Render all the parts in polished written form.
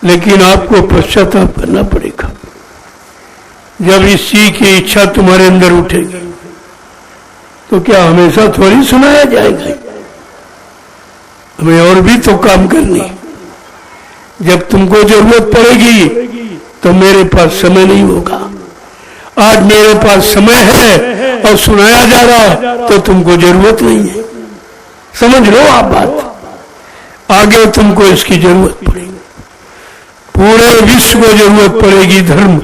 लेकिन आपको पश्चाताप करना पड़ेगा। जब इस चीज की इच्छा तुम्हारे अंदर उठेगी तो क्या हमेशा थोड़ी सुनाया जाएगा, हमें और भी तो काम करनी। जब तुमको जरूरत पड़ेगी तो मेरे पास समय नहीं होगा। आज मेरे पास समय है और सुनाया जा रहा तो तुमको जरूरत नहीं है। समझ लो आप बात, आगे तुमको इसकी जरूरत पड़ेगी। पूरे विश्व को जरूरत पड़ेगी धर्म,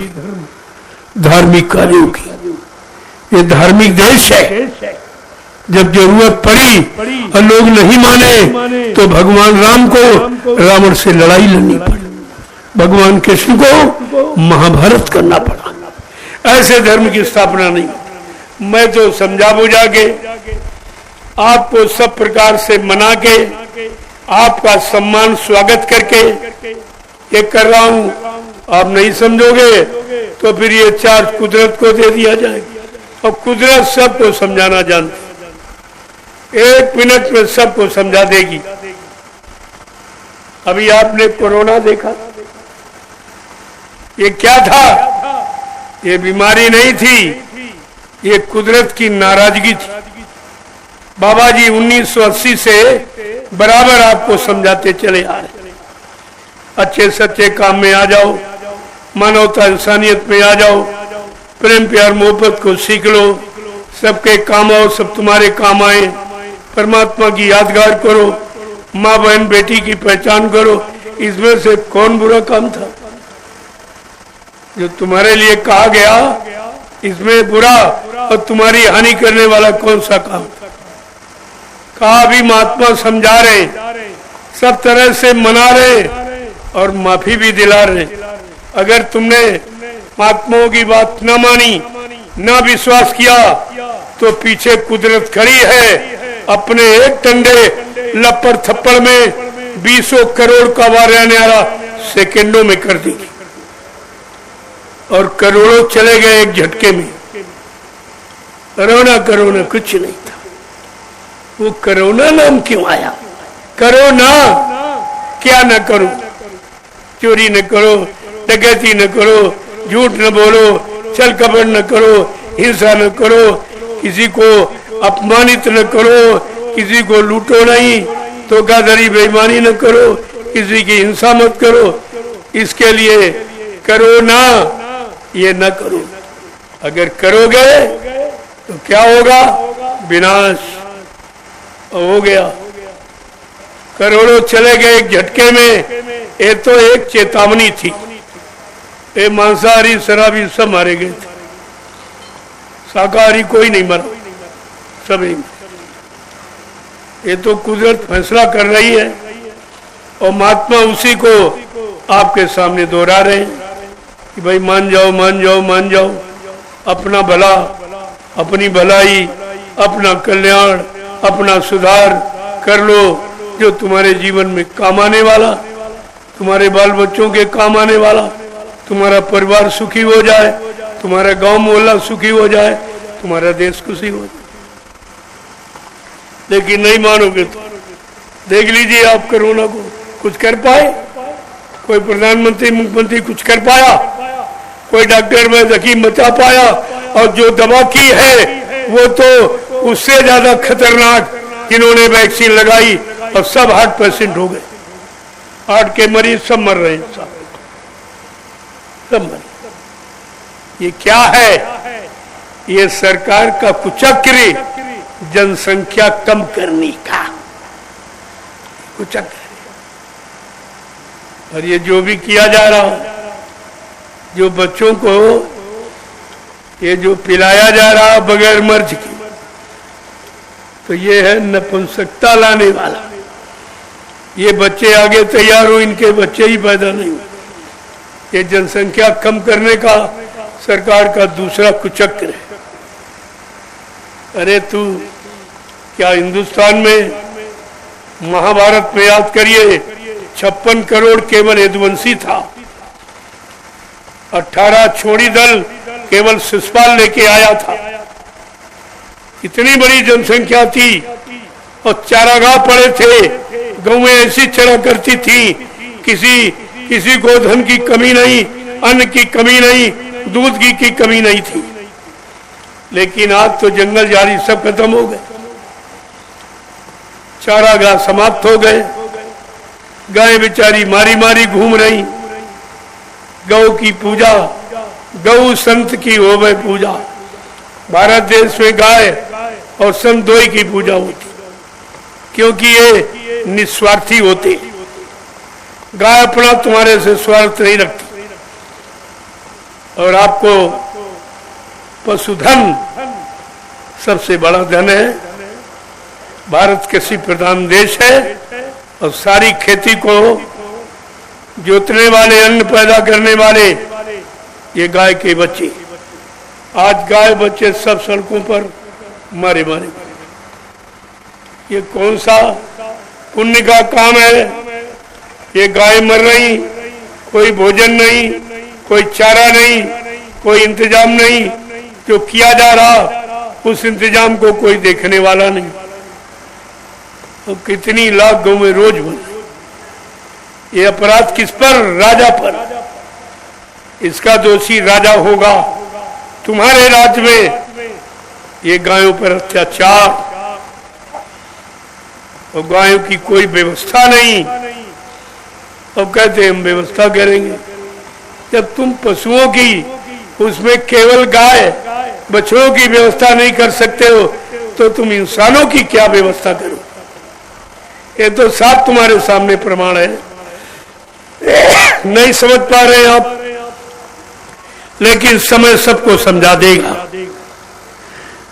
धार्मिक कार्यों की। ये धार्मिक देश है। जब जरूरत पड़ी और लोग नहीं माने तो भगवान राम को रावण से लड़ाई लड़नी पड़ी, भगवान कृष्ण को महाभारत करना पड़ा। ऐसे धर्म की स्थापना नहीं। मैं तो समझा बुझा के आपको सब प्रकार से मना के आपका सम्मान स्वागत करके ये कर रहा हूं। आप नहीं समझोगे तो फिर ये चार्ज कुदरत को दे दिया जाएगा और कुदरत सबको समझाना जानती, 1 मिनट में सबको समझा देगी। अभी आपने कोरोना देखा, ये क्या था? ये बीमारी नहीं थी, ये कुदरत की नाराजगी थी। बाबा जी 1980 से बराबर आपको समझाते चले आ रहे, अच्छे सच्चे काम में आ जाओ, मानवता इंसानियत में आ जाओ, प्रेम प्यार मोहब्बत को सीख लो, सबके काम आओ, सब तुम्हारे काम आए, परमात्मा की यादगार करो, माँ बहन बेटी की पहचान करो। इसमें से कौन बुरा काम था जो तुम्हारे लिए कहा गया? इसमें बुरा और तुम्हारी हानि करने वाला कौन सा काम था? कहा भी महात्मा समझा रहे, सब तरह से मना रहे और माफी भी दिला रहे। अगर तुमने महात्माओं की बात न मानी, न विश्वास किया तो पीछे कुदरत खड़ी है, अपने एक टंडे लपड़ थप्पड़ में 20 करोड़ का वारा न्यारा सेकंडों में कर दी और करोड़ों चले गए एक झटके में। कोरोना कुछ नहीं था। वो कोरोना नाम क्यों आया? करो ना, क्या न करो? चोरी न करो, डकैती न करो, झूठ न बोलो, छल कपट न करो, हिंसा न करो, किसी को अपमानित न करो, किसी को लूटो नहीं, धोखाधड़ी बेईमानी न करो, किसी की हिंसा मत करो। इसके लिए करो ना, ये न करो। अगर करोगे तो क्या होगा? विनाश हो गया। करोड़ों चले गए एक झटके में। ये तो एक चेतावनी थी। ये मांसाहारी शराबी सब मारे गए थे, शाकाहारी कोई नहीं मरा, सभी। ये तो कुदरत फैसला कर रही है और महात्मा उसी को आपके सामने दोहरा रहे हैं कि भाई मान जाओ, मान जाओ, मान जाओ। अपना भला, अपनी भलाई, अपना कल्याण, अपना सुधार कर लो जो तुम्हारे जीवन में काम आने वाला, तुम्हारे बाल बच्चों के काम आने वाला, तुम्हारा परिवार सुखी हो जाए, तुम्हारा गांव मोहल्ला सुखी हो जाए, तुम्हारा देश खुशी हो जाए। लेकिन नहीं मानोगे तो देख लीजिए आप कोरोना को कुछ कर पाए? कोई प्रधानमंत्री मुख्यमंत्री कुछ कर पाया? कोई डॉक्टर में हकीम बचा पाया? और जो दवा की है वो तो उससे ज्यादा खतरनाक, जिन्होंने वैक्सीन लगाई और सब हार्ट पेशेंट हो गए, हार्ट के मरीज सब मर रहे हैं, सब मर। ये क्या है? ये सरकार का कुचक्र, जनसंख्या कम करने का कुचक्र। और ये जो भी किया जा रहा, जो बच्चों को ये जो पिलाया जा रहा बगैर मर्ज की, तो ये है नपुंसकता लाने वाला। ये बच्चे आगे तैयार हो, इनके बच्चे ही पैदा नहीं हो। ये जनसंख्या कम करने का सरकार का दूसरा कुचक्र है। अरे तू क्या हिंदुस्तान में महाभारत में याद करिए 56 करोड़ केवल यदुवंशी था, 18 छोड़ी दल केवल शिशुपाल लेके आया था। इतनी बड़ी जनसंख्या थी और चारागाह पड़े थे, गौएं ऐसी चढ़ा करती थी, किसी को धन की कमी नहीं, अन्न की कमी नहीं, दूध की कमी नहीं थी। लेकिन आज तो जंगल जारी सब खत्म हो गए, चारागाह समाप्त हो गए, गाय बेचारी मारी मारी घूम रही। गौ की पूजा, गौ संत की होवे पूजा। भारत देश में गाय और संत दोई की पूजा होती, क्योंकि ये निस्वार्थी होते। गाय अपना तुम्हारे से स्वार्थ नहीं रखती। और आपको पशुधन सबसे बड़ा धन है। भारत कृषि प्रधान देश है और सारी खेती को जोतने वाले, अन्न पैदा करने वाले ये गाय के बच्चे। आज गाय बच्चे सब सड़कों पर मारे मारे। ये कौन सा पुण्य का काम है? ये गाय मर रही, कोई भोजन नहीं, कोई चारा नहीं, कोई इंतजाम नहीं। जो किया जा रहा उस इंतजाम को कोई देखने वाला नहीं। तो कितनी लाख गौ में रोज बने। ये अपराध किस पर? राजा पर। इसका दोषी राजा होगा। तुम्हारे राज्य में ये गायों पर अत्याचार और गायों की कोई व्यवस्था नहीं। अब कहते हम व्यवस्था करेंगे। जब तुम पशुओं की, उसमें केवल गाय बछड़ों की व्यवस्था नहीं कर सकते हो, तो तुम इंसानों की क्या व्यवस्था करो? ये तो साफ तुम्हारे सामने प्रमाण है। नहीं समझ पा रहे आप, लेकिन समय सबको समझा देगा।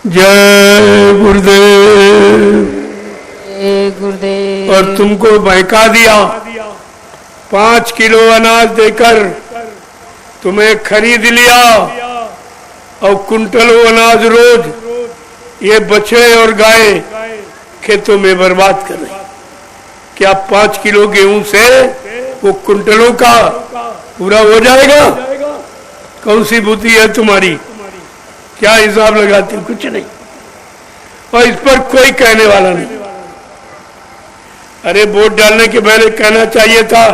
जय गुरुदेव। गुरुदेव। और तुमको बहका दिया, 5 किलो अनाज देकर तुम्हें खरीद लिया और कुंटलों अनाज रोज ये बछड़े और गाय खेतों में बर्बाद कर रहे। क्या 5 किलो गेहूं से वो कुंटलों का पूरा हो जाएगा? कौन सी बुद्धि है तुम्हारी? क्या हिसाब लगाती? कुछ नहीं। और इस पर कोई कहने वाला नहीं। अरे वोट डालने के पहले कहना चाहिए था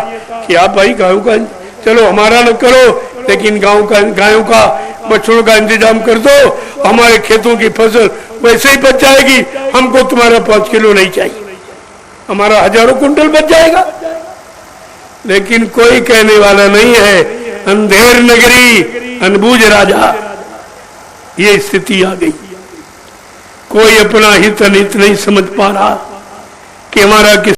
कि आप भाई गायों का, चलो हमारा न करो, लेकिन गायों का बछड़ों का इंतजाम कर दो, हमारे खेतों की फसल वैसे ही बच जाएगी। हमको तुम्हारा 5 किलो नहीं चाहिए, हमारा हजारों कुंटल बच जाएगा। लेकिन कोई कहने वाला नहीं है। अंधेर नगरी अनबूझ राजा, ये स्थिति आ गई। कोई अपना हित अनित नहीं समझ पा रहा कि हमारा किस